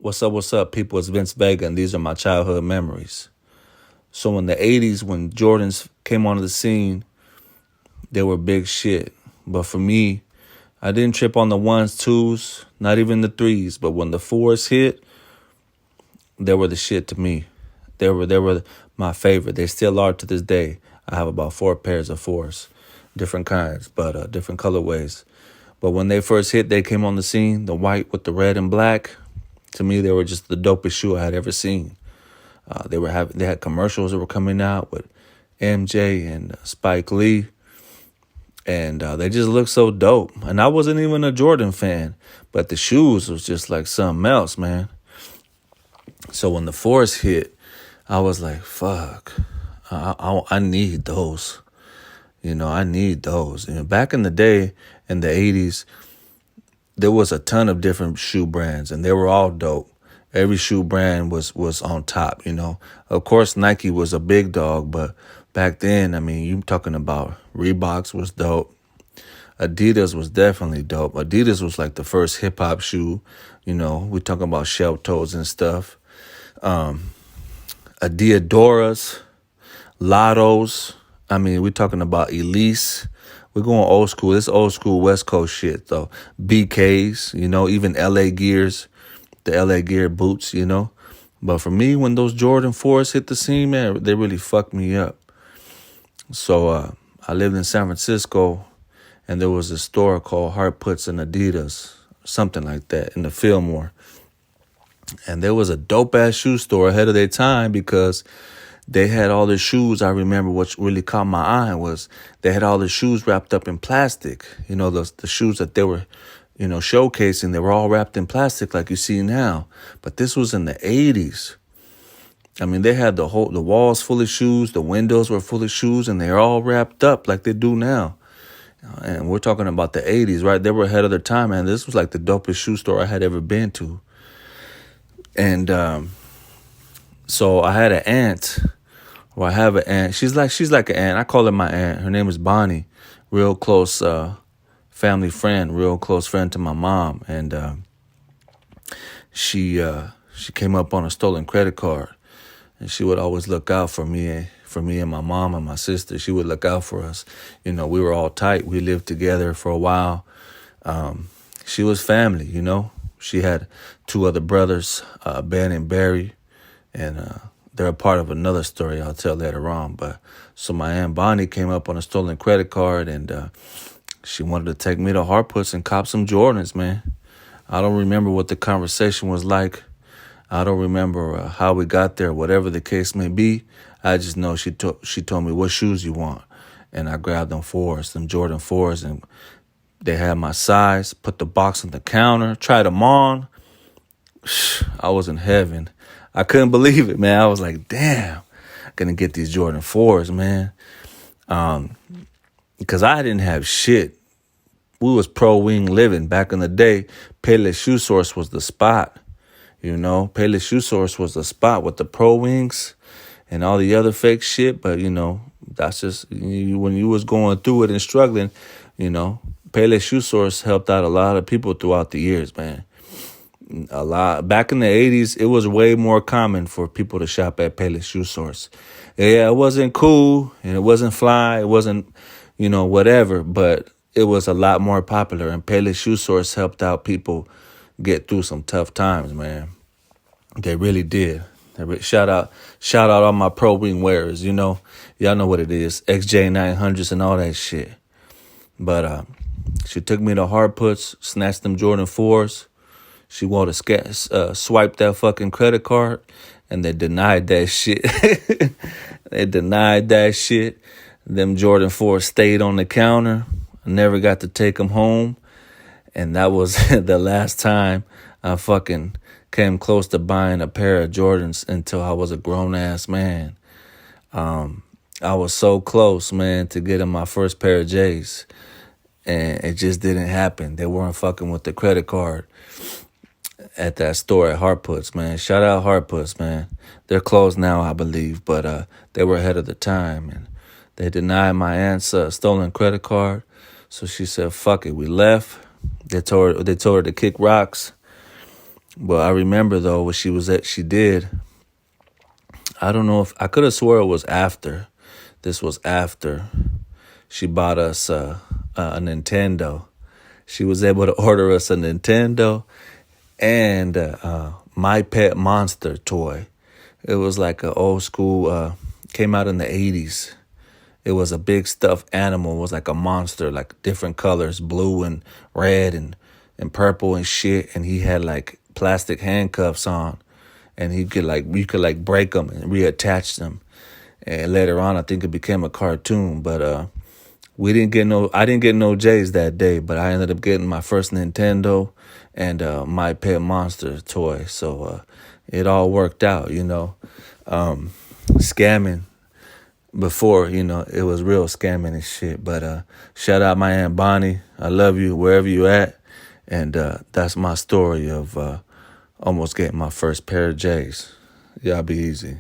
What's up, people? It's Vince Vega, and these are my childhood memories. So in the 80s, when Jordans came onto the scene, they were big shit. But for me, I didn't trip on the ones, twos, not even the threes. But when the fours hit, they were the shit to me. They were my favorite. They still are to this day. I have about 4 pairs of fours, different kinds, but different colorways. But when they first hit, they came on the scene, the white with the red and black. To me, they were just the dopest shoe I had ever seen. They had commercials that were coming out with MJ and Spike Lee, and they just looked so dope. And I wasn't even a Jordan fan, but the shoes was just like something else, man. So when the fours hit, I was like, fuck, I need those. I need those. Back in the day, in the 80s, there was a ton of different shoe brands, and they were all dope. Every shoe brand was on top. Of course, Nike was a big dog, but back then, I mean, you talking about Reeboks was dope. Adidas was definitely dope. Adidas was like the first hip hop shoe. We talking about shell toes and stuff. Adiadoras, Lottos. I mean, we're talking about Elise. We're going old school. This old school West Coast shit, though. BKs, even LA Gears, the LA Gear boots. But for me, when those Jordan 4s hit the scene, man, they really fucked me up. So I lived in San Francisco, and there was a store called Hard Puts and Adidas, something like that, in the Fillmore. And there was a dope-ass shoe store ahead of their time because they had all the shoes. I remember what really caught my eye was they had all the shoes wrapped up in plastic. The shoes that they were, showcasing, they were all wrapped in plastic like you see now. But this was in the 80s. I mean, they had the walls full of shoes, the windows were full of shoes, and they're all wrapped up like they do now. And we're talking about the 80s, right? They were ahead of their time, man. This was like the dopest shoe store I had ever been to. And so I had an aunt, or I have an aunt. She's like an aunt. I call her my aunt. Her name is Bonnie. Real close family friend, real close friend to my mom. And she came up on a stolen credit card, and she would always look out for me and my mom and my sister. She would look out for us. We were all tight. We lived together for a while. She was family. She had 2 other brothers, Ben and Barry, and they're a part of another story I'll tell later on. But so my Aunt Bonnie came up on a stolen credit card, and she wanted to take me to Harputs and cop some Jordans, man. I don't remember what the conversation was like. I don't remember how we got there, whatever the case may be. I just know she told me, what shoes you want? And I grabbed them Jordan 4s, and they had my size, put the box on the counter, tried them on. I was in heaven. I couldn't believe it, man. I was like, damn, I'm going to get these Jordan 4s, man. Because I didn't have shit. We was pro wing living. Back in the day, Payless Shoe Source was the spot. Payless Shoe Source was the spot with the pro wings and all the other fake shit. But, that's just when you was going through it and struggling, Payless Shoe Source helped out a lot of people throughout the years, man. A lot. Back in the 80s, it was way more common for people to shop at Payless Shoe Source. Yeah, it wasn't cool and it wasn't fly. It wasn't, whatever, but it was a lot more popular. And Payless Shoe Source helped out people get through some tough times, man. They really did. Shout out all my pro wing wearers, y'all know what it is. XJ900s and all that shit. But she took me to Harputs, snatched them Jordan 4s. She wanted to swipe that fucking credit card, and they denied that shit. They denied that shit. Them Jordan 4s stayed on the counter. I never got to take them home. And that was the last time I fucking came close to buying a pair of Jordans until I was a grown-ass man. I was so close, man, to getting my first pair of J's. And it just didn't happen. They weren't fucking with the credit card at that store at Harputs, man. Shout out Harputs, man. They're closed now, I believe, but they were ahead of the time. And they denied my aunt's stolen credit card. So she said, fuck it. We left. They told her to kick rocks. But I remember though what she did. I don't know if I could have swore it was after. This was after she bought us a Nintendo. She was able to order us a Nintendo and My Pet Monster toy. It was like an old school, came out in the 80s. It was a big stuffed animal. It was like a monster, like different colors, blue and red and purple and shit. And he had like plastic handcuffs on. And he could like, you could like break them and reattach them. And later on, I think it became a cartoon. But I didn't get no J's that day, but I ended up getting my first Nintendo and My Pet Monster toy. So it all worked out, Scamming before, it was real scamming and shit. But shout out my Aunt Bonnie. I love you wherever you at. And that's my story of almost getting my first pair of J's. Y'all be easy.